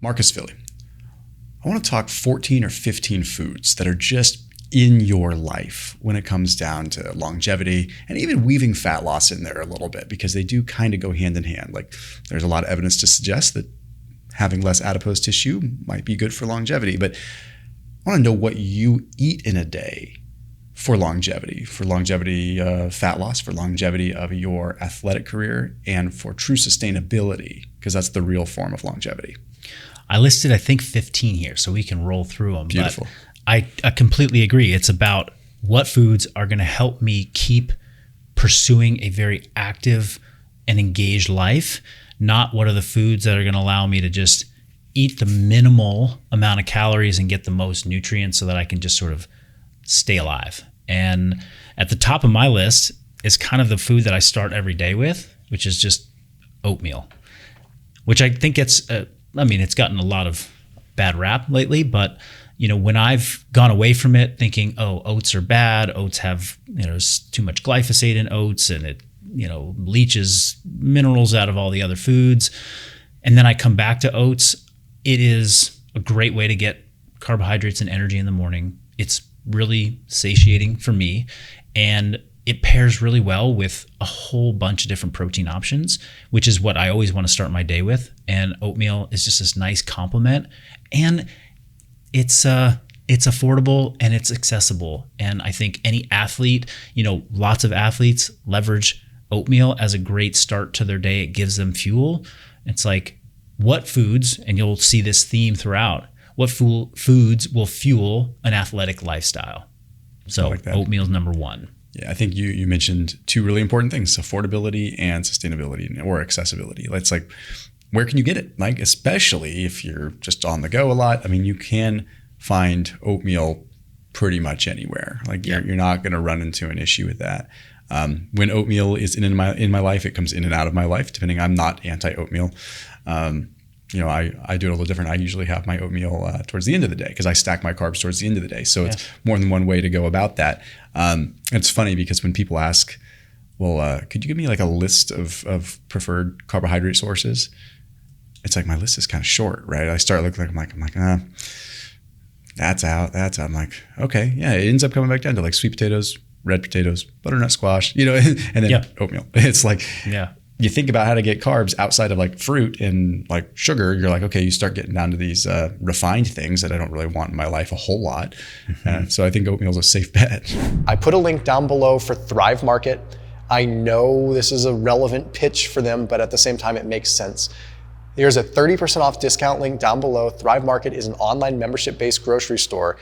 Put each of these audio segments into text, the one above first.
Marcus Philly. I want to talk 14 or 15 foods that are just in your life when it comes down to longevity, and even weaving fat loss in there a little bit, because they do kind of go hand in hand. Like, there's a lot of evidence to suggest that having less adipose tissue might be good for longevity. But I want to know what you eat in a day for longevity fat loss, for longevity of your athletic career, and for true sustainability, because that's the real form of longevity. I listed, I think, 15 here, so we can roll through them. Beautiful. But I completely agree. It's about what foods are going to help me keep pursuing a very active and engaged life, not what are the foods that are going to allow me to just eat the minimal amount of calories and get the most nutrients so that I can just sort of stay alive. And at the top of my list is kind of the food that I start every day with, which is just oatmeal, which I think it's gotten a lot of bad rap lately, but when I've gone away from it thinking, oh, oats are bad, oats have, there's too much glyphosate in oats and it, leaches minerals out of all the other foods. And then I come back to oats. It is a great way to get carbohydrates and energy in the morning. It's really satiating for me, and it pairs really well with a whole bunch of different protein options, which is what I always want to start my day with. And oatmeal is just this nice complement, and it's affordable and it's accessible. And I think any athlete, lots of athletes leverage oatmeal as a great start to their day. It gives them fuel. It's like, what foods, and you'll see this theme throughout, what foods will fuel an athletic lifestyle? So oatmeal is number one. Yeah, I think you mentioned two really important things: affordability and sustainability, or accessibility. It's like, where can you get it? Like, especially if you're just on the go a lot. I mean, you can find oatmeal pretty much anywhere. Like, you're not going to run into an issue with that. When oatmeal is in my life, it comes in and out of my life, depending. I'm not anti-oatmeal. I do it a little different. I usually have my oatmeal towards the end of the day, because I stack my carbs towards the end of the day. So it's more than one way to go about that. It's funny because when people ask, well, could you give me like a list of preferred carbohydrate sources? It's like, my list is kind of short, right? I start looking like, I'm like, that's out. I'm like, okay, yeah. It ends up coming back down to like sweet potatoes, red potatoes, butternut squash, and then oatmeal. It's like, you think about how to get carbs outside of like fruit and like sugar. You're like, okay, you start getting down to these refined things that I don't really want in my life a whole lot. So I think oatmeal is a safe bet. I put a link down below for Thrive Market. I know this is a relevant pitch for them, but at the same time, it makes sense. There's a 30% off discount link down below. Thrive Market is an online membership-based grocery store,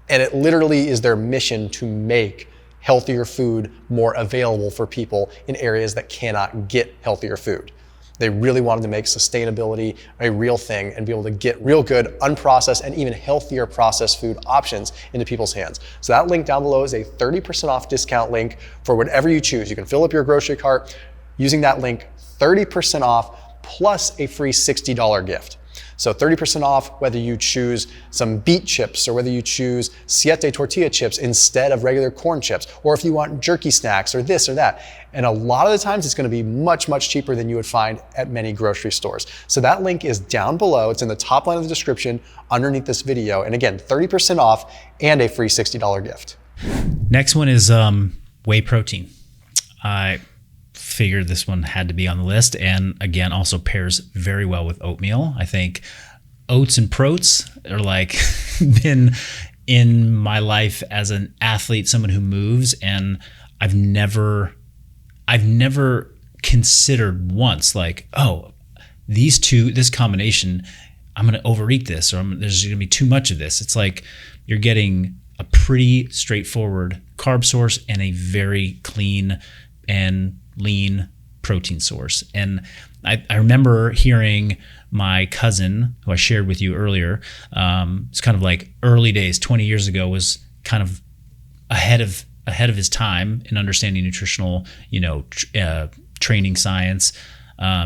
and it literally is their mission to make healthier food more available for people in areas that cannot get healthier food. They really wanted to make sustainability a real thing and be able to get real good, unprocessed, and even healthier processed food options into people's hands. So that link down below is a 30% off discount link for whatever you choose. You can fill up your grocery cart using that link, 30% off plus a free $60 gift. So 30% off whether you choose some beet chips or whether you choose siete tortilla chips instead of regular corn chips, or if you want jerky snacks or this or that. And a lot of the times it's going to be much, much cheaper than you would find at many grocery stores. So that link is down below. It's in the top line of the description underneath this video. And again, 30% off and a free $60 gift. Next one is whey protein. I figured this one had to be on the list, and again, also pairs very well with oatmeal. I think oats and protes are like been in my life as an athlete, someone who moves, and I've never considered once like, oh, this combination, I'm going to overeat this, or there's going to be too much of this. It's like you're getting a pretty straightforward carb source and a very clean and lean protein source. And I remember hearing my cousin, who I shared with you earlier, it's kind of like early days, 20 years ago, was kind of ahead of his time in understanding nutritional, training science.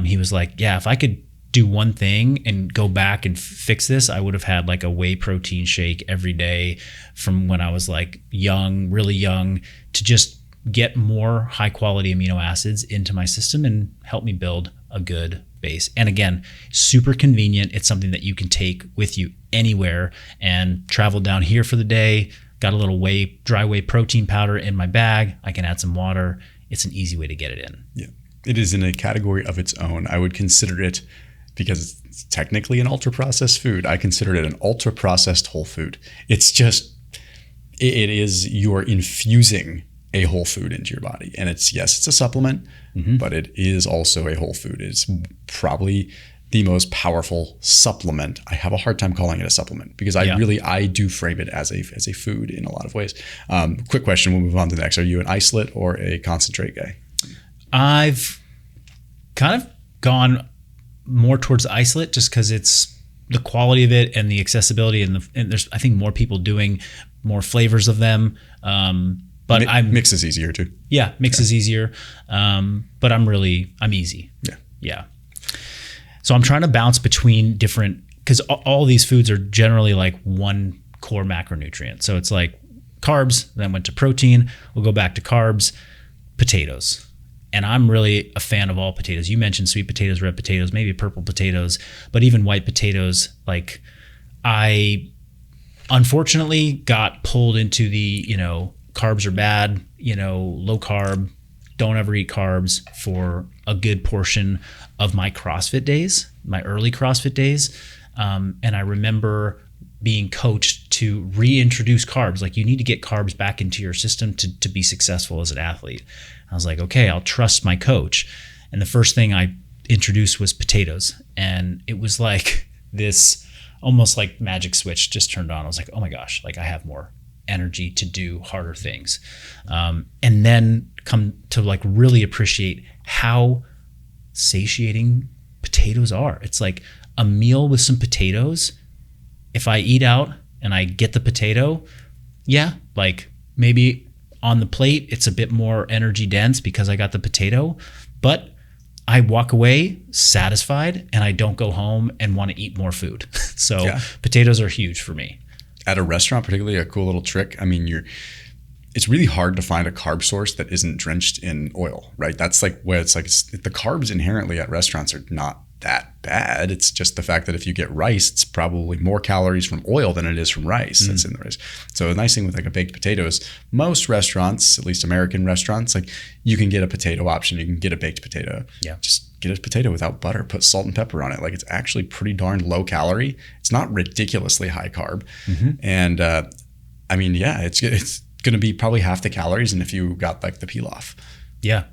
He was like, yeah, if I could do one thing and go back and fix this, I would have had like a whey protein shake every day from when I was like young, really young, to just get more high quality amino acids into my system and help me build a good base. And again, super convenient. It's something that you can take with you anywhere, and travel down here for the day. Got a little dry whey protein powder in my bag. I can add some water. It's an easy way to get it in. Yeah. It is in a category of its own. I would consider it, because it's technically an ultra-processed food, I consider it an ultra-processed whole food. It's just, it is, you are infusing a whole food into your body. And it's a supplement, but it is also a whole food. It's probably the most powerful supplement. I have a hard time calling it a supplement, because I do frame it as a food in a lot of ways. Quick question, we'll move on to the next. Are you an isolate or a concentrate guy? I've kind of gone more towards isolate, just because it's the quality of it and the accessibility, and there's, I think, more people doing more flavors of them. But mix is easier too. Yeah, mix is easier. But I'm easy. Yeah. So I'm trying to bounce between different, because all these foods are generally like one core macronutrient. So it's like carbs, then went to protein. We'll go back to carbs, potatoes. And I'm really a fan of all potatoes. You mentioned sweet potatoes, red potatoes, maybe purple potatoes, but even white potatoes. Like, I unfortunately got pulled into the, carbs are bad, low carb, don't ever eat carbs for a good portion of my CrossFit days, my early CrossFit days. And I remember being coached to reintroduce carbs. Like, you need to get carbs back into your system to be successful as an athlete. I was like, okay, I'll trust my coach. And the first thing I introduced was potatoes. And it was like this almost like magic switch just turned on. I was like, oh my gosh, like, I have more energy to do harder things. And then come to like really appreciate how satiating potatoes are. It's like a meal with some potatoes. If I eat out and I get the potato, like maybe on the plate, it's a bit more energy dense because I got the potato, but I walk away satisfied and I don't go home and want to eat more food. So potatoes are huge for me. At a restaurant, particularly, a cool little trick. I mean, it's really hard to find a carb source that isn't drenched in oil, right? That's like where it's like, the carbs inherently at restaurants are not that bad. It's just the fact that if you get rice, it's probably more calories from oil than it is from rice that's in the rice. So the nice thing with like a baked potato is most restaurants, at least American restaurants, like, you can get a potato option. You can get a baked potato. Yeah. Just get a potato without butter, put salt and pepper on it. Like, it's actually pretty darn low calorie. It's not ridiculously high carb. And it's going to be probably half the calories than if you got like the pilaf. Yeah.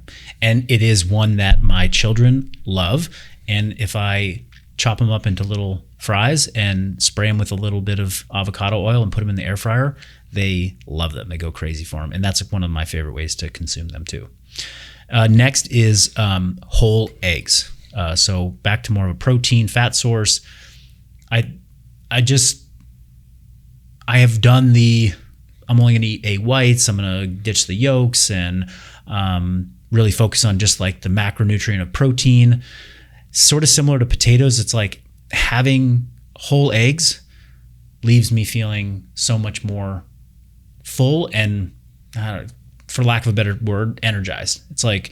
And it is one that my children love. And if I chop them up into little fries and spray them with a little bit of avocado oil and put them in the air fryer, they love them. They go crazy for them. And that's one of my favorite ways to consume them too. Next is whole eggs. So back to more of a protein fat source. I have done I'm only going to eat egg whites. I'm going to ditch the yolks and really focus on just like the macronutrient of protein. Sort of similar to potatoes. It's like having whole eggs leaves me feeling so much more full and, for lack of a better word, energized. It's like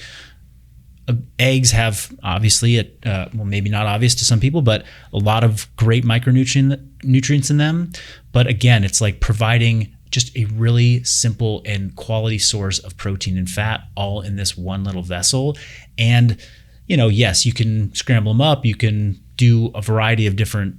eggs have obviously, maybe not obvious to some people, but a lot of great nutrients in them. But again, it's like providing just a really simple and quality source of protein and fat all in this one little vessel. And yes, you can scramble them up. You can do a variety of different,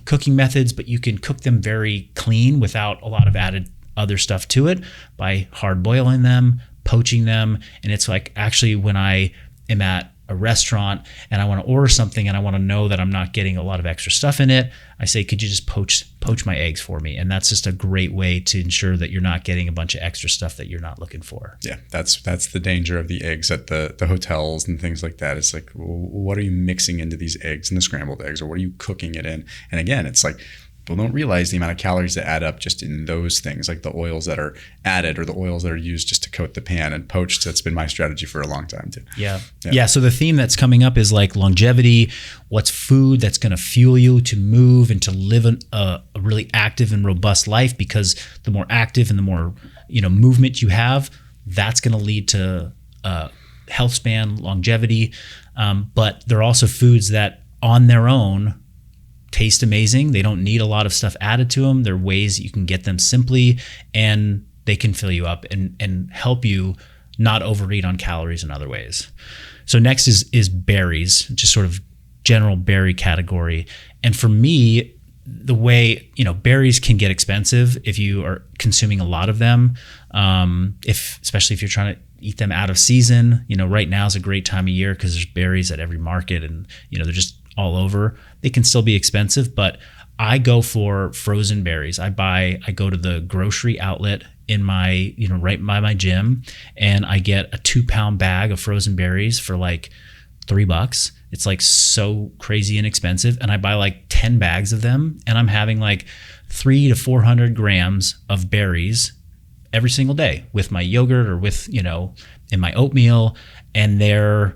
cooking methods, but you can cook them very clean without a lot of added other stuff to it by hard boiling them, poaching them. And it's like, actually, when I am at a restaurant and I want to order something and I want to know that I'm not getting a lot of extra stuff in it, I say, could you just poach my eggs for me? And that's just a great way to ensure that you're not getting a bunch of extra stuff that you're not looking for. Yeah, that's the danger of the eggs at the hotels and things like that. It's like, what are you mixing into these eggs and the scrambled eggs, or what are you cooking it in? And again, it's like, people don't realize the amount of calories that add up just in those things, like the oils that are added or the oils that are used just to coat the pan and poached. That's been my strategy for a long time too. Yeah. So the theme that's coming up is like longevity. What's food that's going to fuel you to move and to live a really active and robust life? Because the more active and the more movement you have, that's going to lead to health span, longevity. But they're also foods that on their own taste amazing. They don't need a lot of stuff added to them. They're ways that you can get them simply, and they can fill you up and help you not overeat on calories in other ways. So next is berries, just sort of general berry category. And for me, the way, berries can get expensive if you are consuming a lot of them. Especially if you're trying to eat them out of season, right now is a great time of year because there's berries at every market and, they're just all over. They can still be expensive, but I go for frozen berries. I go to the grocery outlet in my, right by my gym, and I get a 2-pound bag of frozen berries for like $3. It's like so crazy inexpensive. And I buy like 10 bags of them, and I'm having like 300 to 400 grams of berries every single day with my yogurt or with, in my oatmeal. And they're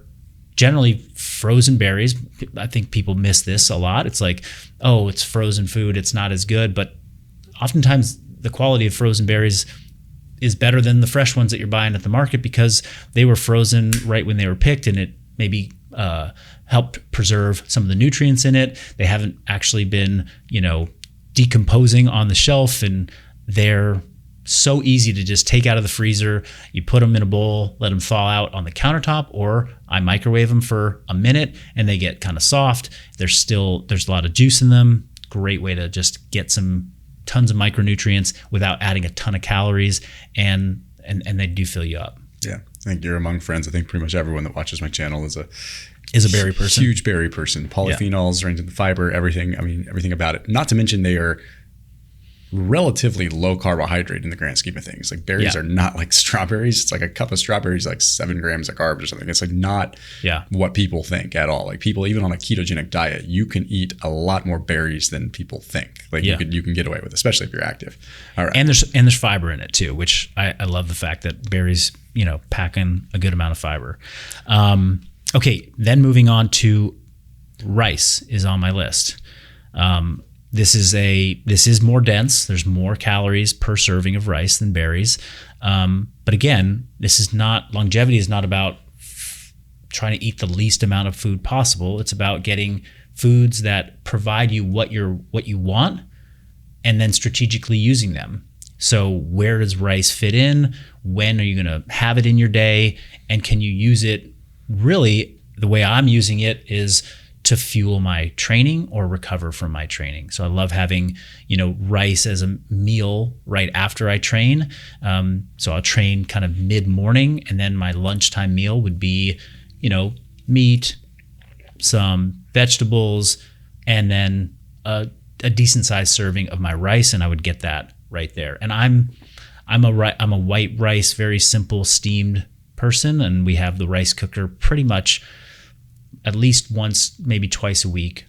generally frozen berries. I think people miss this a lot. It's like, oh, it's frozen food, it's not as good. But oftentimes the quality of frozen berries is better than the fresh ones that you're buying at the market because they were frozen right when they were picked, and it maybe helped preserve some of the nutrients in it. They haven't actually been, decomposing on the shelf, and they're so easy to just take out of the freezer. You put them in a bowl, let them thaw out on the countertop, or I microwave them for a minute and they get kind of soft. There's a lot of juice in them. Great way to just get tons of micronutrients without adding a ton of calories, and they do fill you up. Yeah, I think you're among friends. I think pretty much everyone that watches my channel is a berry person. Huge berry person. Polyphenols, range in the fiber, everything. I mean, everything about it. Not to mention they are relatively low carbohydrate in the grand scheme of things. Like berries are not like strawberries. It's like a cup of strawberries, like 7 grams of carbs or something. It's like not what people think at all. Like people, even on a ketogenic diet, you can eat a lot more berries than people think. Like you can get away with, especially if you're active. All right. And there's fiber in it too, which I love the fact that berries, pack in a good amount of fiber. Okay, then moving on to rice is on my list. This is more dense. There's more calories per serving of rice than berries. But again, longevity is not about trying to eat the least amount of food possible. It's about getting foods that provide you what you want, and then strategically using them. So where does rice fit in? When are you going to have it in your day? And can you use it? Really, the way I'm using it is to fuel my training or recover from my training. So I love having, rice as a meal right after I train. So I'll train kind of mid-morning, and then my lunchtime meal would be, meat, some vegetables, and then a decent sized serving of my rice, and I would get that right there. And I'm a white rice, very simple steamed person, and we have the rice cooker pretty much at least once, maybe twice a week,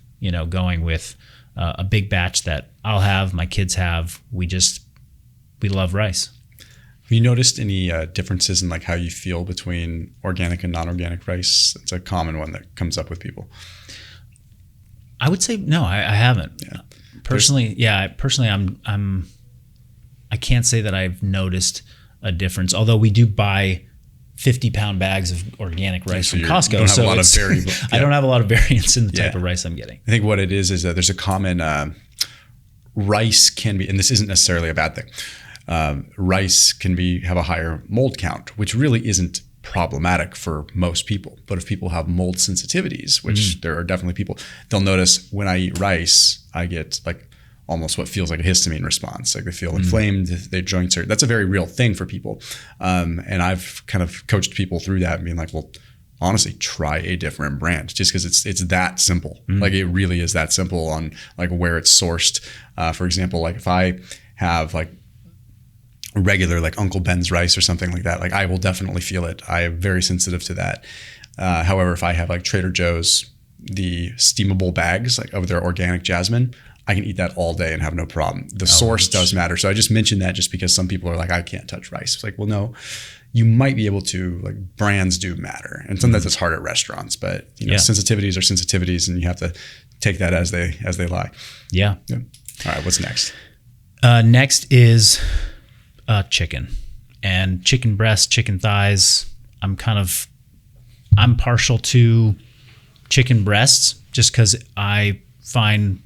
going with a big batch that I'll have, my kids have. We love rice. Have you noticed any differences in like how you feel between organic and non-organic rice? It's a common one that comes up with people. I would say no, I haven't. Yeah. Personally, I can't say that I've noticed a difference, although we do buy 50-pound bags of organic rice from Costco. I don't have a lot of variance in the type of rice I'm getting. I think what it is that there's a common rice can be, and this isn't necessarily a bad thing. Rice can have a higher mold count, which really isn't problematic for most people. But if people have mold sensitivities, which there are definitely people, they'll notice when I eat rice, I get like almost what feels like a histamine response. Like they feel inflamed, their joints are, that's a very real thing for people. And I've kind of coached people through that and being like, well, honestly, try a different brand just because it's that simple. Like it really is that simple on like where it's sourced. For example, like if I have like regular like Uncle Ben's rice or something like that, like I will definitely feel it. I am very sensitive to that. However, if I have like Trader Joe's, the steamable bags like of their organic jasmine, I can eat that all day and have no problem. The source does matter. So I just mentioned that just because some people are like, I can't touch rice. It's like, well, no, you might be able to, like brands do matter. And sometimes it's hard at restaurants, but sensitivities are sensitivities and you have to take that as they lie. Yeah. All right. What's next? Next is chicken and chicken breast, chicken thighs. I'm partial to chicken breasts, just because I find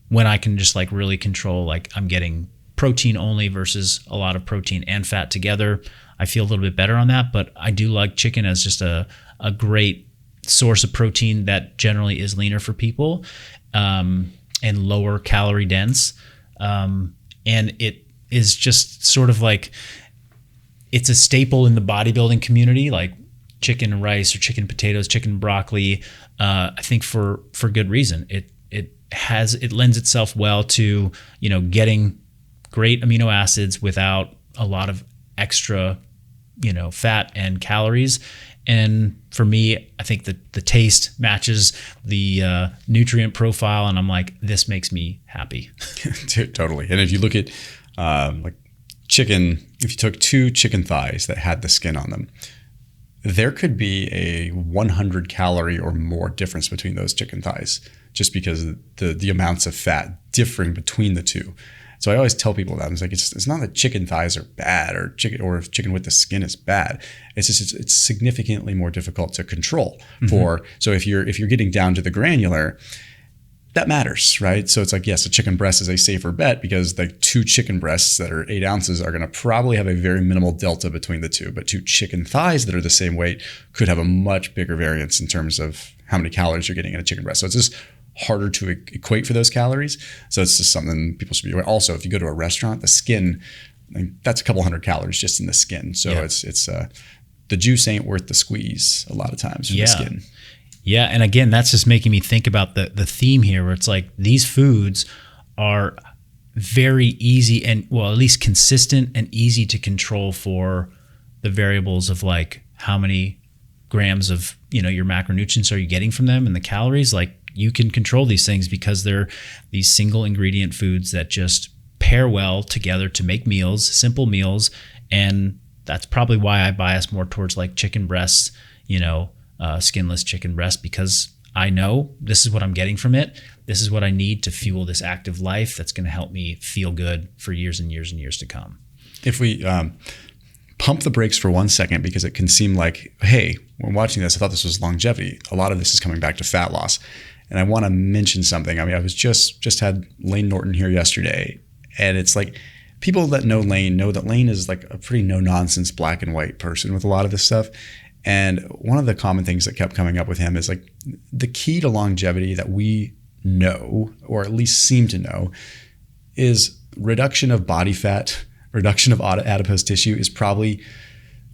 when I can just like really control, like I'm getting protein only versus a lot of protein and fat together, I feel a little bit better on that. But I do like chicken as just a great source of protein that generally is leaner for people, and lower calorie dense. And it is just sort of like, it's a staple in the bodybuilding community, like chicken and rice or chicken potatoes, chicken broccoli. I think for good reason. It lends itself well to, getting great amino acids without a lot of extra, fat and calories. And for me, I think that the taste matches the nutrient profile, and I'm like, this makes me happy. Totally. And if you look at like chicken, if you took 2 chicken thighs that had the skin on them, there could be a 100 calorie or more difference between those chicken thighs, just because of the amounts of fat differing between the two. So I always tell people that I'm like, it's not that chicken thighs are bad or chicken with the skin is bad. It's just it's significantly more difficult to control So if you're getting down to the granular, that matters, right? So it's like, yes, a chicken breast is a safer bet because like 2 chicken breasts that are 8 ounces are going to probably have a very minimal delta between the two, but 2 chicken thighs that are the same weight could have a much bigger variance in terms of how many calories you're getting in a chicken breast. So it's just harder to equate for those calories. So it's just something people should be aware. Also, if you go to a restaurant, the skin, that's a couple hundred calories just in the skin. So it's the juice ain't worth the squeeze a lot of times for the skin. Yeah, and again, that's just making me think about the theme here, where it's like these foods are very easy and, well, at least consistent and easy to control for the variables of like how many grams of, your macronutrients are you getting from them and the calories. Like, you can control these things because they're these single ingredient foods that just pair well together to make meals, simple meals. And that's probably why I bias more towards like chicken breasts, skinless chicken breast, because I know this is what I'm getting from it. This is what I need to fuel this active life that's going to help me feel good for years and years and years to come. If we pump the brakes for 1 second, because it can seem like, hey, when watching this, I thought this was longevity. A lot of this is coming back to fat loss. And I want to mention something. I mean, I was just had Lane Norton here yesterday, and it's like, people that know Lane know that Lane is like a pretty no-nonsense black and white person with a lot of this stuff. And one of the common things that kept coming up with him is like, the key to longevity that we know, or at least seem to know, is reduction of body fat, reduction of adipose tissue is probably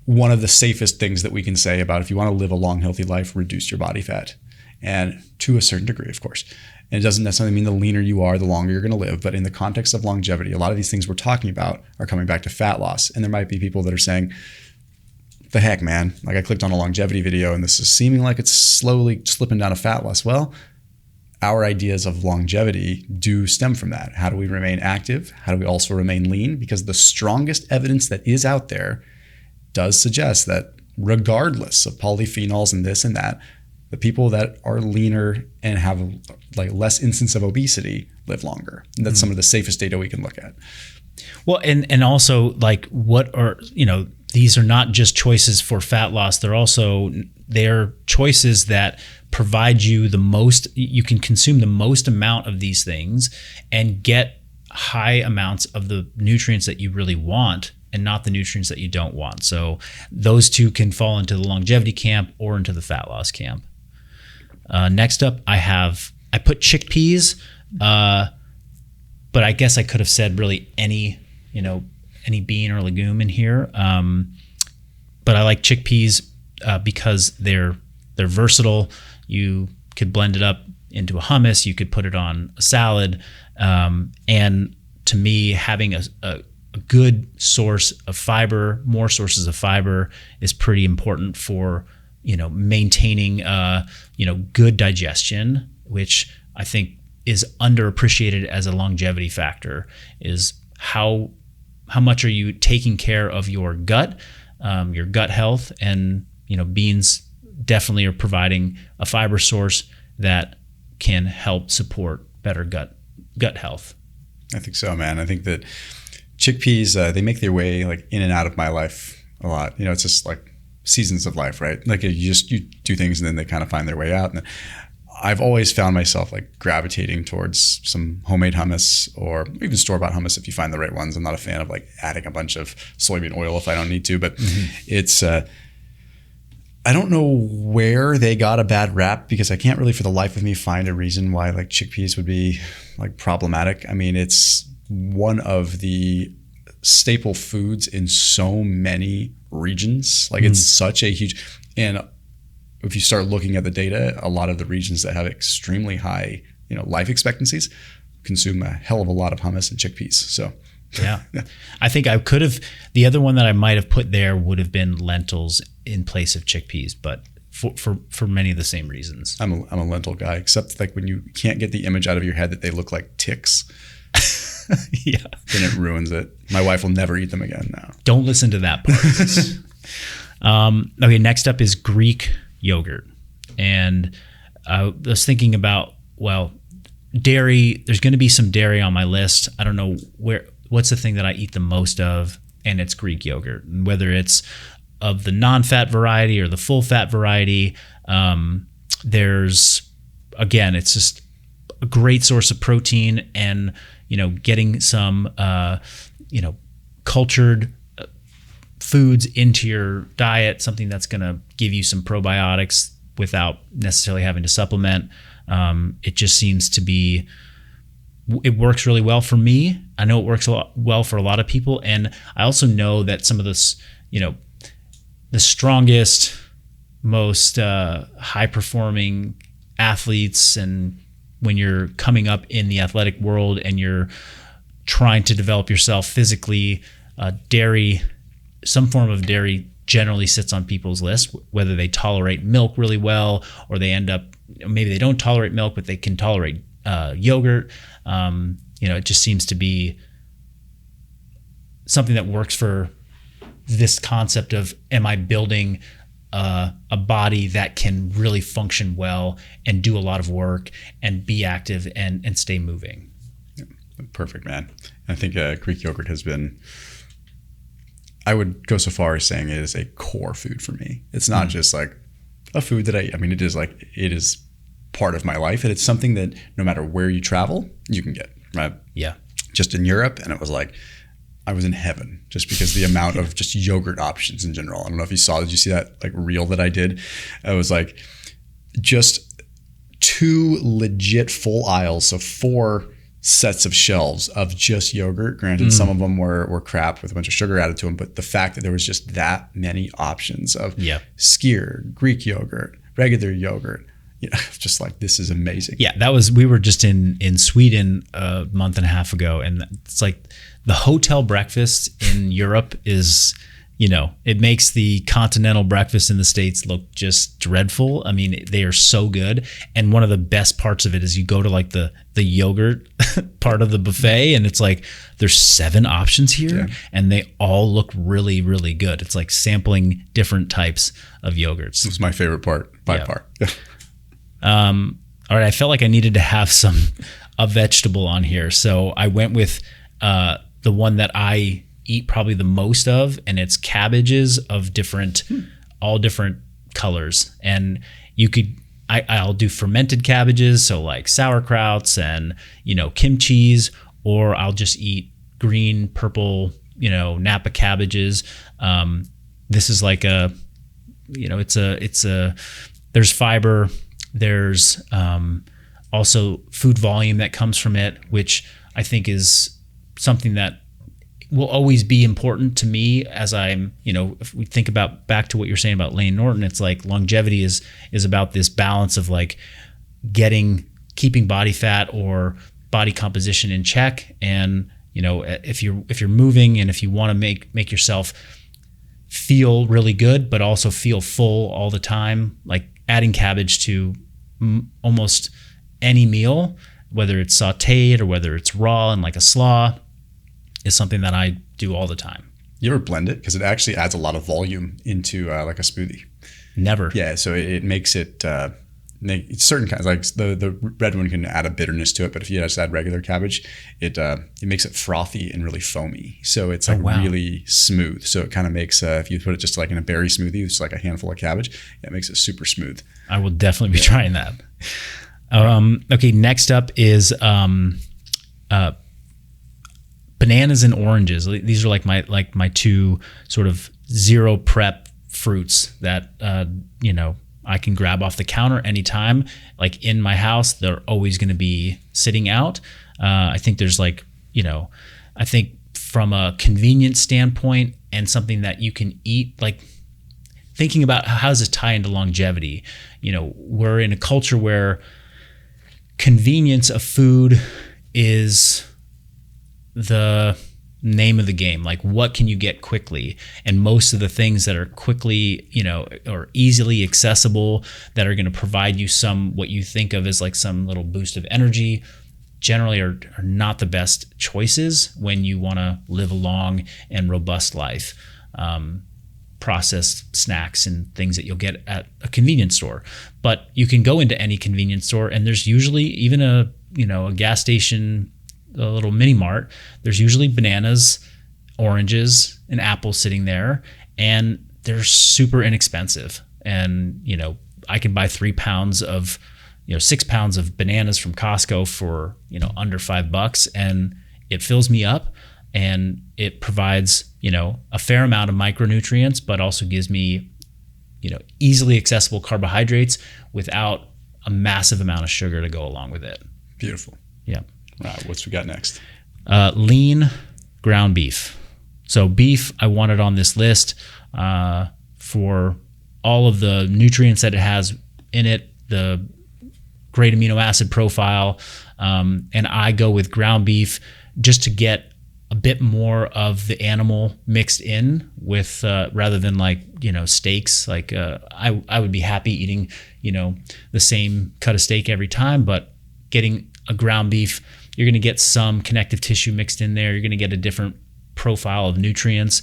one of the safest things that we can say about if you want to live a long, healthy life, reduce your body fat. And to a certain degree, of course. And it doesn't necessarily mean the leaner you are, the longer you're going to live. But in the context of longevity, a lot of these things we're talking about are coming back to fat loss. And there might be people that are saying, the heck, man, like I clicked on a longevity video and this is seeming like it's slowly slipping down a fat loss. Well, our ideas of longevity do stem from that. How do we remain active? How do we also remain lean? Because the strongest evidence that is out there does suggest that regardless of polyphenols and this and that, the people that are leaner and have like less instance of obesity live longer. And that's some of the safest data we can look at. Well, and also like what are, these are not just choices for fat loss. They're choices that provide you the most, you can consume the most amount of these things and get high amounts of the nutrients that you really want and not the nutrients that you don't want. So those two can fall into the longevity camp or into the fat loss camp. Next up, I put chickpeas, but I guess I could have said really any bean or legume in here. But I like chickpeas because they're versatile. You could blend it up into a hummus. You could put it on a salad. And to me, having a good source of fiber, more sources of fiber, is pretty important for maintaining good digestion, which I think is underappreciated as a longevity factor. Is how much are you taking care of your gut health, and beans definitely are providing a fiber source that can help support better gut health. I think so, man. I think that chickpeas, they make their way like in and out of my life a lot. It's just like seasons of life, right? Like you do things and then they kind of find their way out. And I've always found myself like gravitating towards some homemade hummus or even store-bought hummus if you find the right ones. I'm not a fan of like adding a bunch of soybean oil if I don't need to, but it's I don't know where they got a bad rap, because I can't really for the life of me find a reason why like chickpeas would be like problematic. I mean, it's one of the staple foods in so many regions. Like it's such a huge, and if you start looking at the data, a lot of the regions that have extremely high, life expectancies consume a hell of a lot of hummus and chickpeas. So yeah. I think I could have, the other one that I might have put there would have been lentils in place of chickpeas, but for many of the same reasons. I'm a lentil guy, except like when you can't get the image out of your head that they look like ticks. Yeah. Then it ruins it. My wife will never eat them again now. Don't listen to that part. Okay, next up is Greek yogurt. And I was thinking about, dairy, there's going to be some dairy on my list. I don't know what's the thing that I eat the most of, and it's Greek yogurt. And whether it's of the non-fat variety or the full fat variety, it's just a great source of protein, and getting some cultured foods into your diet, something that's going to give you some probiotics without necessarily having to supplement. It just seems to be, it works really well for me. I know it works well for a lot of people. And I also know that some of this, the strongest, most high performing athletes, and when you're coming up in the athletic world and you're trying to develop yourself physically, dairy, some form of dairy generally sits on people's list, whether they tolerate milk really well or they end up, maybe they don't tolerate milk, but they can tolerate yogurt. It just seems to be something that works for this concept of, am I building a body that can really function well and do a lot of work and be active and stay moving? Perfect, man. I think Greek yogurt has been, I would go so far as saying it is a core food for me. It's not just like a food that it is part of my life, and it's something that no matter where you travel, you can get, right? Yeah. Just in Europe, and it was like, I was in heaven just because the amount of just yogurt options in general. I don't know if you saw, did you see that like reel that I did? It was like just 2 legit full aisles, so 4 sets of shelves of just yogurt. Granted, some of them were crap with a bunch of sugar added to them, but the fact that there was just that many options of skyr, Greek yogurt, regular yogurt, just like, this is amazing. Yeah, we were just in Sweden a month and a half ago, and it's like the hotel breakfast in Europe is, it makes the continental breakfast in the States look just dreadful. I mean, they are so good. And one of the best parts of it is you go to like the yogurt part of the buffet, and it's like, there's 7 options here, and they all look really, really good. It's like sampling different types of yogurts. This was my favorite part by far. All right, I felt like I needed to have a vegetable on here. So I went with the one that I eat probably the most of, and it's cabbages of all different colors. And I'll do fermented cabbages, so like sauerkrauts and kimchis, or I'll just eat green, purple, Napa cabbages. This is like there's fiber, there's also food volume that comes from it, which I think is something that will always be important to me as I'm, if we think about back to what you're saying about Lane Norton, it's like longevity is about this balance of like keeping body fat or body composition in check. And, if you're moving and if you want to make yourself feel really good, but also feel full all the time, like adding cabbage to almost any meal, whether it's sauteed or whether it's raw and like a slaw, is something that I do all the time. You ever blend it? Because it actually adds a lot of volume into like a smoothie. Never. Yeah, so it makes it certain kinds, like the red one can add a bitterness to it, but if you just add regular cabbage, it makes it frothy and really foamy. So it's like really smooth. So it kind of makes, if you put it just like in a berry smoothie, it's like a handful of cabbage, it makes it super smooth. I will definitely be trying that. Okay, next up is bananas and oranges. These are like my two sort of zero prep fruits that I can grab off the counter anytime. Like in my house, they're always going to be sitting out. I think there's I think from a convenience standpoint and something that you can eat, like thinking about how does this tie into longevity? We're in a culture where convenience of food is the name of the game. Like, what can you get quickly? And most of the things that are quickly, or easily accessible, that are going to provide you what you think of as like some little boost of energy, generally are not the best choices when you want to live a long and robust life. Processed snacks and things that you'll get at a convenience store. But you can go into any convenience store, and there's usually even a gas station, a little mini mart, there's usually bananas, oranges, and apples sitting there, and they're super inexpensive. And I can buy 3 pounds of 6 pounds of bananas from Costco for under $5, and it fills me up, and it provides a fair amount of micronutrients, but also gives me easily accessible carbohydrates without a massive amount of sugar to go along with it. Beautiful. Yeah. Right, what's we got next? Lean ground beef. So beef, I wanted on this list for all of the nutrients that it has in it, the great amino acid profile, and I go with ground beef just to get a bit more of the animal mixed in with rather than steaks. Like I would be happy eating the same cut of steak every time, but getting a ground beef, you're going to get some connective tissue mixed in there. You're going to get a different profile of nutrients,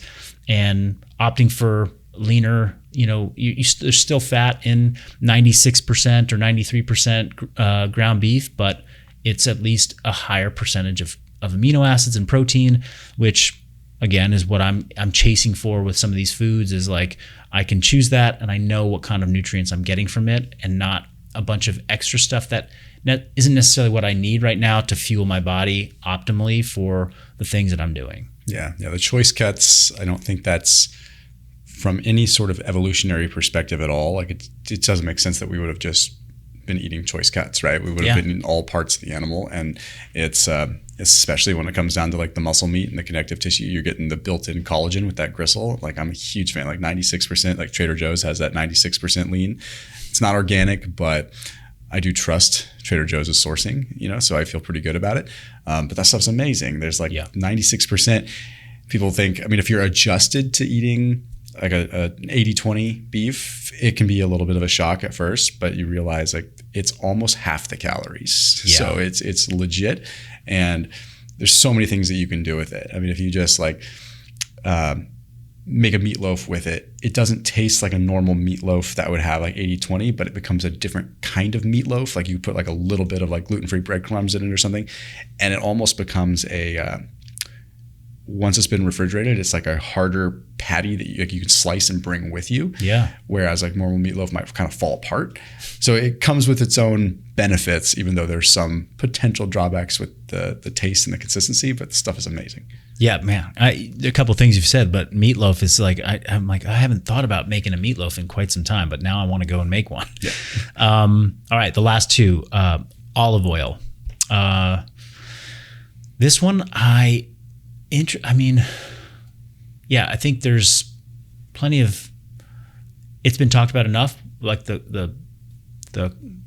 and opting for leaner, there's still fat in 96% or 93% ground beef, but it's at least a higher percentage of amino acids and protein, which again is what I'm chasing for with some of these foods. Is like I can choose that, and I know what kind of nutrients I'm getting from it, and not a bunch of extra stuff that isn't necessarily what I need right now to fuel my body optimally for the things that I'm doing. Yeah. The choice cuts, I don't think that's from any sort of evolutionary perspective at all. Like it doesn't make sense that we would have just been eating choice cuts, right? We would have been in all parts of the animal, and it's especially when it comes down to like the muscle meat and the connective tissue, you're getting the built-in collagen with that gristle. Like I'm a huge fan, like 96%, like Trader Joe's has that 96% lean. It's not organic, but I do trust Trader Joe's sourcing, so I feel pretty good about it. But that stuff's amazing. There's 96%. People think, if you're adjusted to eating like an 80-20 beef, it can be a little bit of a shock at first, but you realize like it's almost half the calories. Yeah. So it's legit, and there's so many things that you can do with it. If you just make a meatloaf with it, it doesn't taste like a normal meatloaf that would have like 80-20, but it becomes a different kind of meatloaf. Like you put like a little bit of like gluten-free breadcrumbs in it or something, and it almost becomes once it's been refrigerated, it's like a harder patty that you can slice and bring with you. Yeah. Whereas like normal meatloaf might kind of fall apart. So it comes with its own benefits, even though there's some potential drawbacks with the taste and the consistency, but the stuff is amazing. Yeah, man. A couple of things you've said, but meatloaf is like, I'm like, I haven't thought about making a meatloaf in quite some time, but now I want to go and make one. Yeah. All right. The last two, olive oil. This one, I think there's plenty of, it's been talked about enough, like the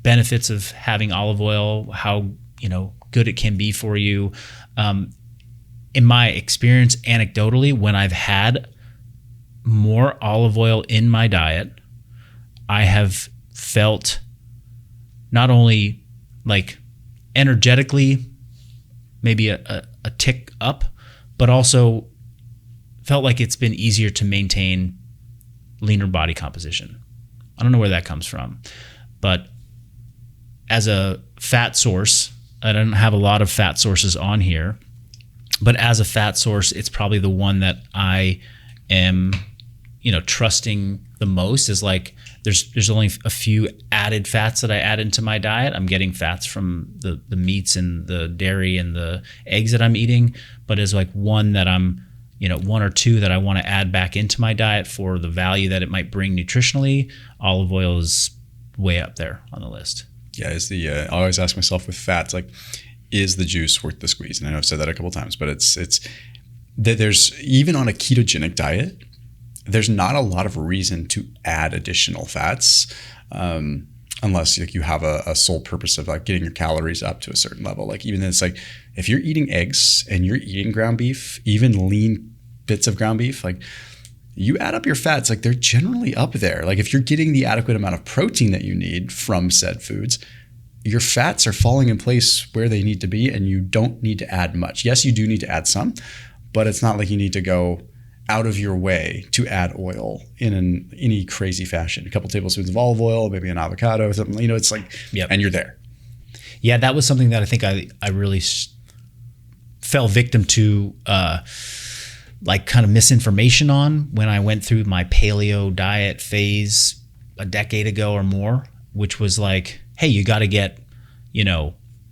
benefits of having olive oil, how, good it can be for you. In my experience, anecdotally, when I've had more olive oil in my diet, I have felt not only like energetically, maybe a tick up, but also felt like it's been easier to maintain leaner body composition. I don't know where that comes from, but as a fat source, I don't have a lot of fat sources on here, but as a fat source, it's probably the one that I am, trusting the most. Is like there's only a few added fats that I add into my diet. I'm getting fats from the meats and the dairy and the eggs that I'm eating, but as like one that I'm, one or two that I want to add back into my diet for the value that it might bring nutritionally, olive oil is way up there on the list. Yeah, I always ask myself with fats, like, is the juice worth the squeeze? And I know I've said that a couple of times, but it's that there's, even on a ketogenic diet, there's not a lot of reason to add additional fats, unless like you have a sole purpose of like getting your calories up to a certain level. Like even it's like if you're eating eggs and you're eating ground beef, even lean bits of ground beef, like you add up your fats, like they're generally up there. Like if you're getting the adequate amount of protein that you need from said foods, your fats are falling in place where they need to be, and you don't need to add much. Yes, you do need to add some, but it's not like you need to go out of your way to add oil in any crazy fashion. A couple tablespoons of olive oil, maybe an avocado or something, it's like, and you're there. Yeah, that was something that I think I really fell victim to, like kind of misinformation on when I went through my paleo diet phase a decade ago or more, which was like, hey, you got to get,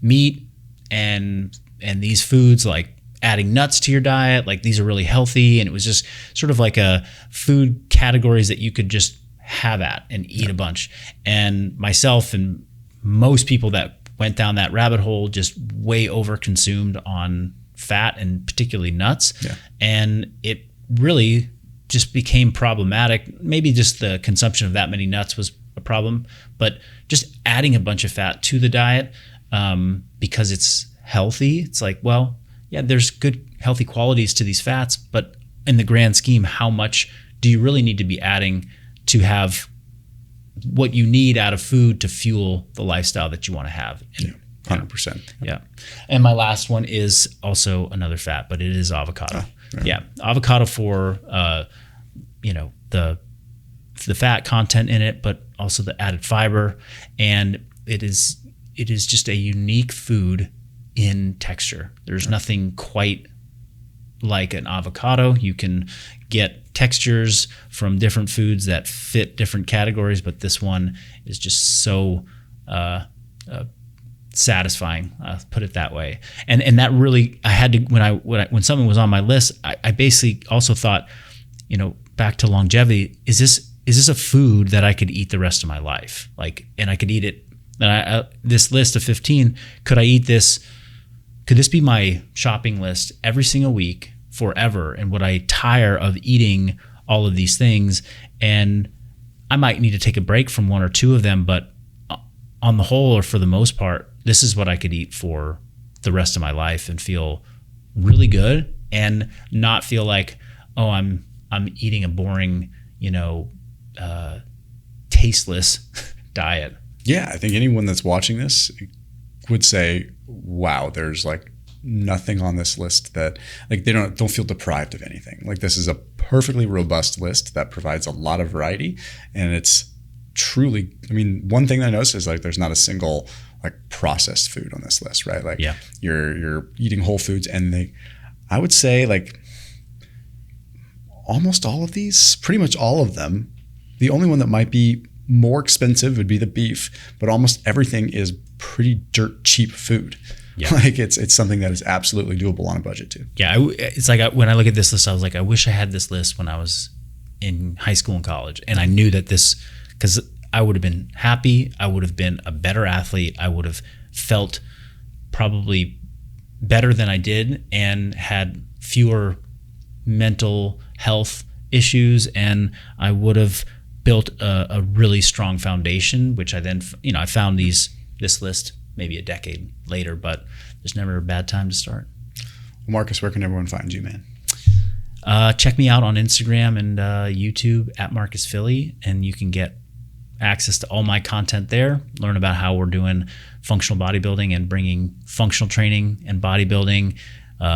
meat and these foods, like adding nuts to your diet, like these are really healthy. And it was just sort of like a food categories that you could just have at and eat a bunch. And myself and most people that went down that rabbit hole just way over consumed on fat and particularly nuts. Yeah. And it really just became problematic. Maybe just the consumption of that many nuts was a problem, but just adding a bunch of fat to the diet, because it's healthy. It's like, well, yeah, there's good healthy qualities to these fats, but in the grand scheme, how much do you really need to be adding to have what you need out of food to fuel the lifestyle that you want to have? Yeah, 100%. Yeah. And my last one is also another fat, but it is avocado. Yeah. Avocado for, the fat content in it, but also the added fiber. And it is just a unique food in texture. There's nothing quite like an avocado. You can get textures from different foods that fit different categories, but this one is just so satisfying. I'll put it that way. And that really, I had to, when something was on my list, I basically also thought, back to longevity, is this a food that I could eat the rest of my life? Like, and I could eat it. And this list of 15, could I eat this? Could this be my shopping list every single week forever? And would I tire of eating all of these things? And I might need to take a break from one or two of them, but on the whole, or for the most part, this is what I could eat for the rest of my life and feel really good and not feel like, oh, I'm eating a boring, tasteless diet. Yeah, I think anyone that's watching this would say, wow, there's like nothing on this list that like they don't feel deprived of anything. Like this is a perfectly robust list that provides a lot of variety, and it's truly, one thing I noticed is like there's not a single like processed food on this list, right? Like you're eating whole foods, and I would say like almost all of these, pretty much all of them, the only one that might be more expensive would be the beef, but almost everything is pretty dirt cheap food. Yeah. Like it's something that is absolutely doable on a budget too. Yeah, it's like when I look at this list, I was like, I wish I had this list when I was in high school and college, and I knew that because I would have been happy, I would have been a better athlete, I would have felt probably better than I did, and had fewer mental health issues, and I would have built a really strong foundation, which I then, I found this list maybe a decade later, but there's never a bad time to start. Well, Marcus, where can everyone find you, man? Check me out on Instagram and YouTube at Marcus Philly, and you can get access to all my content there. Learn about how we're doing functional bodybuilding and bringing functional training and bodybuilding,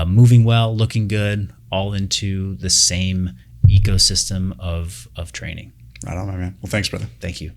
moving well, looking good, all into the same ecosystem of training. Right on, my man. Well, thanks, brother. Thank you.